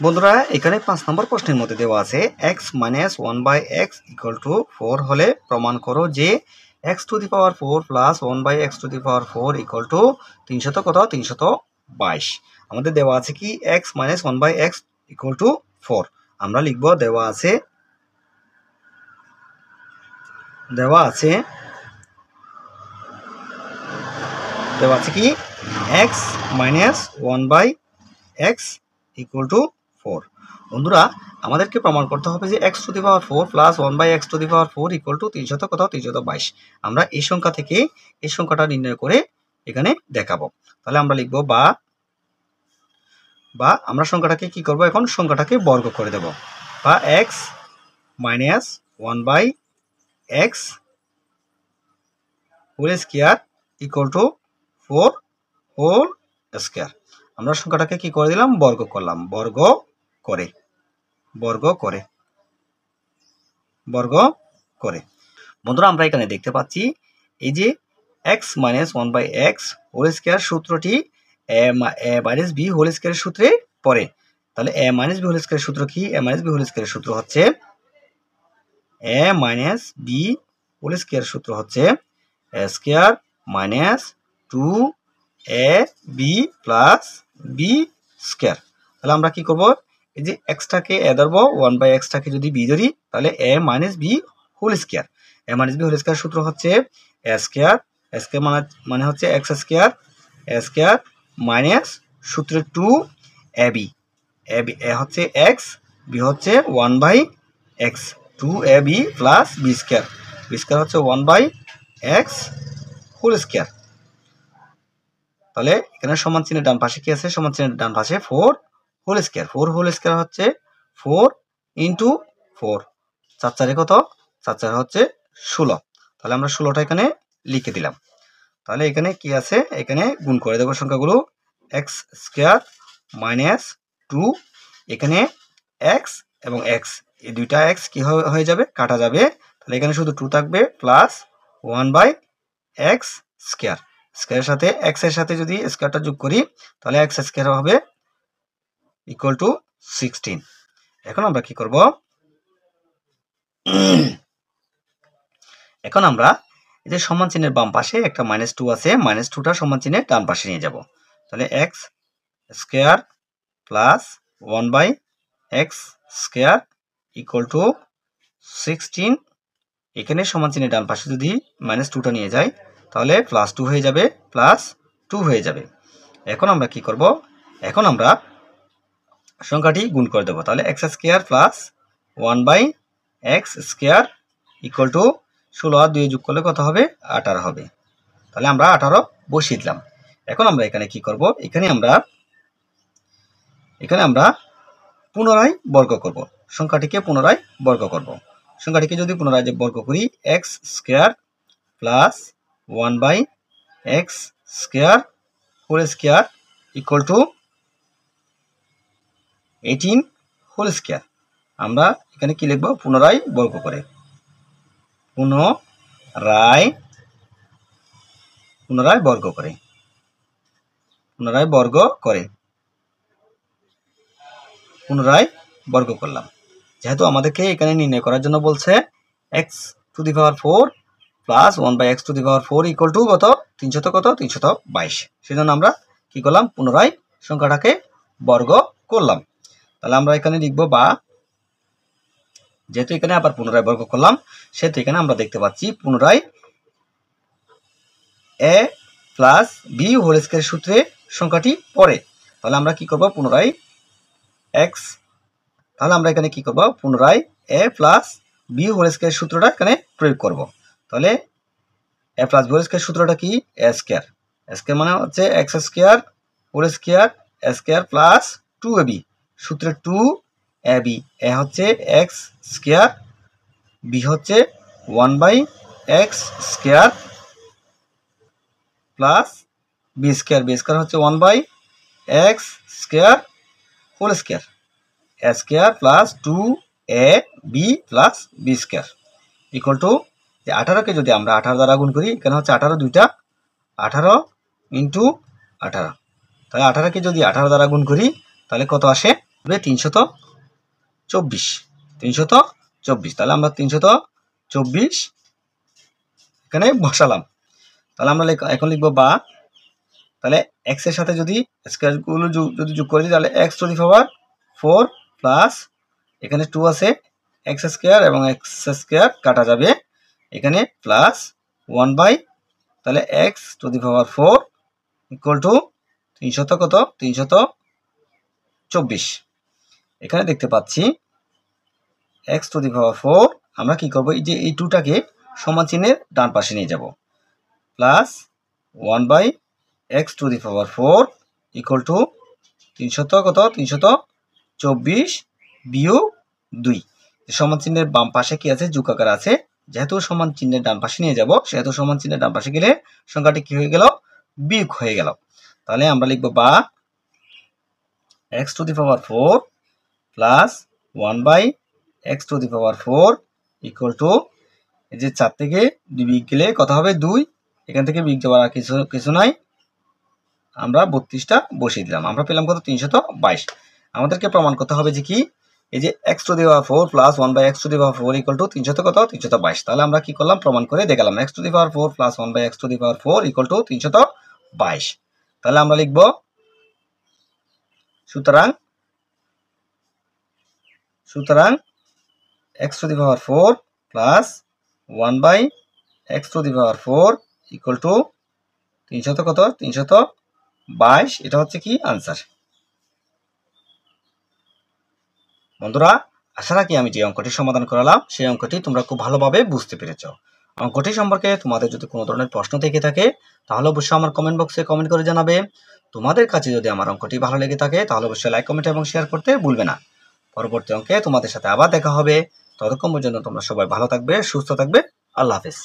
বন্ধুরা এখানে 5 নম্বর প্রশ্নের মধ্যে দেওয়া আছে x minus 1/x equal to 4 হলে প্রমাণ করো যে x to the power 4 plus 1/x two the power 4 equal to 322। আমাদের দেওয়া আছে কি x minus 1/x equal to 4। আমরা লিখব দেওয়া আছে কি x minus 1/x equal to 4। বন্ধুরা আমাদেরকে প্রমাণ করতে হবে যে x to the power 4 plus 1/x two the power 4 equal to 322। আমরা এই সংখ্যা থেকে এই সংখ্যাটা নির্ণয় করে এখানে দেখাবো। তাহলে আমরা লিখব বা আমরা সংখ্যাটাকে কি করব, এখন সংখ্যাটাকে বর্গ করে দেব। বা x minus 1/x whole square equal to 4 whole square. আমরা সংখ্যাটাকে কি করে দিলাম, বর্গ করলাম। বর্গ করে বন্ধুরা আমরা এখানে দেখতে পাচ্ছি এই যে x minus 1/x whole square সূত্রটি a মাইনাস b হোল স্কয়ারের সূত্রে পড়ে। তাহলে a মাইনাস b হোল স্কয়ারের সূত্র কি? a মাইনাস b হোল স্কয়ারের সূত্র হচ্ছে a মাইনাস b হোল স্কয়ারের সূত্র হচ্ছে a square minus 2ab plus b square. তাহলে আমরা কি করব, এই যে x টাকে a ধরবো, 1/x টাকে যদি b ধরি তাহলে a minus b whole square. a minus b whole square সূত্র হচ্ছে a স্কয়ার মানে হচ্ছে x square, a square minus সূত্রে 2ab, a হচ্ছে x, b হচ্ছে 1/x, 2ab plus b square, b square হচ্ছে 1/x হোল স্কয়ার। তাহলে এখানে সমান চিহ্নের ডান পাশে কি আছে? সমান চিহ্নের ডান পাশে 4 হোল স্কয়ার। 4 হোল স্কয়ার হচ্ছে 4 ইন্টু 4, 4 4 কত? 4 4 হচ্ছে 16। তাহলে আমরা 16টা এখানে লিখে দিলাম। তাহলে এখানে কি আছে, এখানে গুণ করে দেবো সংখ্যাগুলো। x স্কয়ার মাইনাস 2, এখানে x এবং x, এই দুইটা x কি হয়ে যাবে, কাটা যাবে। তাহলে এখানে শুধু 2 থাকবে প্লাস 1/x স্কয়ার। স্কয়ারের সাথে x এর সাথে যদি স্কয়ারটা যোগ করি তাহলে x স্কয়ার হবে ইকুয়াল টু 16। এখন আমরা কি করব, এখন আমরা এই যে সমান চিহ্নের বাম পাশে একটা -2 আছে, -2টা সমান চিহ্নের ডান পাশে নিয়ে যাব। তাহলে x square plus 1/x square equal two 16। এখানে সমান চিহ্নের ডান পাশে যদি -2টা নিয়ে যাই তাহলে +2 হয়ে যাবে, +2 হয়ে যাবে। এখন আমরা কি করব, এখন আমরা সংখ্যাটি গুণ করে দেব। তাহলে x square plus 1/x square equal two 16 আর 2 যোগ করলে কত হবে? 18 হবে। তাহলে আমরা 18 বসিয়ে দিলাম। এখন আমরা এখানে কি করব, এখানে আমরা পুনরায় বর্গ করব। সংখ্যাটিকে পুনরায় বর্গ করব। সংখ্যাটিকে যদি পুনরায় বর্গ করি, x square plus 1/x square whole square equal to 18 whole square. আমরা এখানে কি লিখব, পুনরায় বর্গ করে। পুনরায় বর্গ করলাম। যেহেতু আমাদেরকে এখানে নির্ণয় করার জন্য বলছে x to the power 4 plus 1/x two the power 4 equal two কত? 322। সেজন্য আমরা কি করলাম, পুনরায় সংখ্যাটাকে বর্গ করলাম। তাহলে আমরা এখানে লিখব বা, যেহেতু এখানে আবার পুনরায় বর্গ করলাম সেহেতু এখানে আমরা দেখতে পাচ্ছি পুনরায় a plus b whole square সূত্রে সংখ্যাটি পড়ে। তাহলে আমরা কি করব, পুনরায় এখানে কি করব, পুনরায় a plus b whole square সূত্রটা এখানে প্রয়োগ করব। তাহলে a plus b whole square সূত্রটা কি? a স্কয়ার, মানে হচ্ছে x square whole square, a square plus 2ab, সূত্রে 2ab, a হচ্ছে x স্কয়ার, b হচ্ছে 1/x square plus b square, হচ্ছে 1/x square whole square, a square plus 2ab plus b square equal to, 18কে যদি আমরা 18 দ্বারা গুণ করি, এখানে হচ্ছে 18 দুইটা, 18 ইন্টু 18। তাহলে 18কে যদি 18 দ্বারা গুণ করি তাহলে কত আসে? 324 324, তাহলে আমরা 324 এখানে বসালাম। তাহলে আমরা এখন লিখবো বা, তাহলে x এর সাথে যদি স্কয়ারগুলো যদি যোগ করে দিই তাহলে x to the power 4 plus এখানে 2 আছে x স্কয়ার এবং x স্কয়ার কাটা যাবে, এখানে প্লাস 1 বাই তাহলে x to the power 4 equal to 324। এখানে দেখতে পাচ্ছি x টু দি পাওয়ার 4 আমরা কি করব, এই যে এই 2টাকে সমান চিহ্নের ডান পাশে নিয়ে যাব, plus 1 by x to the power 4 equal to 324 বিয়োগ 2। সমান চিহ্নের বাম পাশে কি আছে, যোগ আকার আছে, যেহেতু সমান চিহ্নের ডান পাশে নিয়ে যাব সেহেতু সমান চিহ্নের ডান পাশে গেলে সংখ্যাটি কি হয়ে গেল, বিয়োগ হয়ে গেল। তাহলে আমরা লিখব বা x to the power 4 plus 1 by x to the power 4 equal to, এই যে 4 থেকে 2 বিয়োগ গেলে কত হবে 2, এখান থেকে বিয়োগ যাওয়ার আর কিছু নাই, আমরা 32টা বসিয়ে দিলাম, আমরা পেলাম কত 322। আমাদেরকে প্রমাণ করতে হবে যে কি, এই যে x to the power 4 plus 1 by x to the power 4 equal to 322। তাহলে আমরা কি করলাম, প্রমাণ করে দেখালাম x to the power 4 plus 1 by x to the power 4 equal to 322। তাহলে আমরা লিখব সুতরাং x to the power 4 plus 1 by x to the power 4 equal to 322, এটা হচ্ছে কি আনসার। বন্ধুরা, আশা রাখি আমি যে অঙ্কটি সমাধান করালাম সেই অঙ্কটি তোমরা খুব ভালোভাবে বুঝতে পেরেছো। অঙ্কটি সম্পর্কে তোমাদের যদি কোনো ধরনের প্রশ্ন থেকে থাকে তাহলে অবশ্যই আমার কমেন্ট বক্সে কমেন্ট করে জানাবে। তোমাদের কাছে যদি আমার অঙ্কটি ভালো লেগে থাকে তাহলে অবশ্যই লাইক, কমেন্ট এবং শেয়ার করতে ভুলবে না। পরবর্তী অঙ্কে তোমাদের সাথে আবার দেখা হবে। ততক্ষণ পর্যন্ত তোমরা সবাই ভালো থাকবে, সুস্থ থাকবে। আল্লাহ হাফেজ।